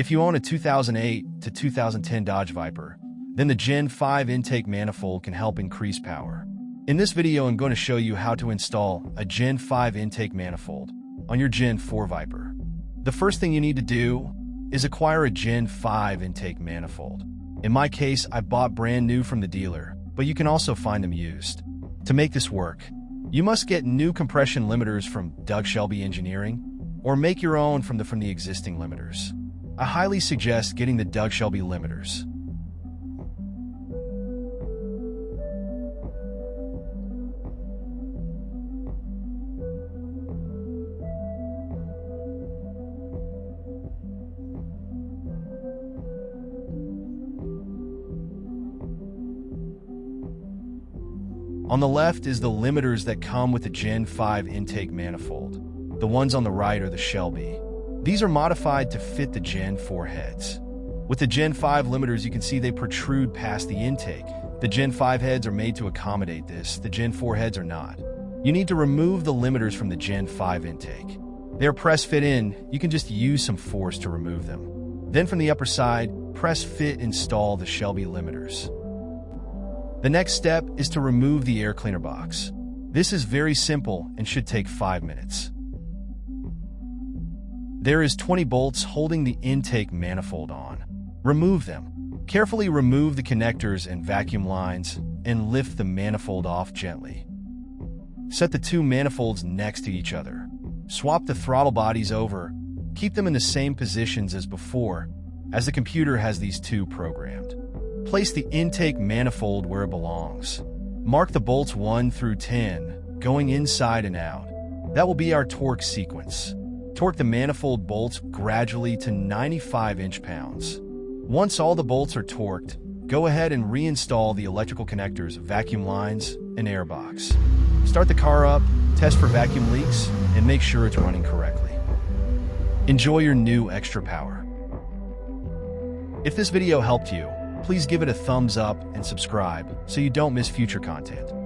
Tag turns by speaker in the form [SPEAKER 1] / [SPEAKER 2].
[SPEAKER 1] If you own a 2008 to 2010 Dodge Viper, then the Gen 5 intake manifold can help increase power. In this video, I'm going to show you how to install a Gen 5 intake manifold on your Gen 4 Viper. The first thing you need to do is acquire a Gen 5 intake manifold. In my case, I bought brand new from the dealer, but you can also find them used. To make this work, you must get new compression limiters from Doug Shelby Engineering, or make your own from the existing limiters. I highly suggest getting the Doug Shelby limiters. On the left is the limiters that come with the Gen 5 intake manifold. The ones on the right are the Shelby. These are modified to fit the Gen 4 heads. With the Gen 5 limiters, you can see they protrude past the intake. The Gen 5 heads are made to accommodate this. The Gen 4 heads are not. You need to remove the limiters from the Gen 5 intake. They are press fit in. You can just use some force to remove them. Then from the upper side, press fit install the Shelby limiters. The next step is to remove the air cleaner box. This is very simple and should take 5 minutes. There is 20 bolts holding the intake manifold on. Remove them. Carefully remove the connectors and vacuum lines and lift the manifold off gently. Set the two manifolds next to each other. Swap the throttle bodies over. Keep them in the same positions as before, as the computer has these two programmed. Place the intake manifold where it belongs. Mark the bolts 1 through 10, going inside and out. That will be our torque sequence. Torque the manifold bolts gradually to 95 inch-pounds. Once all the bolts are torqued, go ahead and reinstall the electrical connectors, vacuum lines, and airbox. Start the car up, test for vacuum leaks, and make sure it's running correctly. Enjoy your new extra power. If this video helped you, please give it a thumbs up and subscribe so you don't miss future content.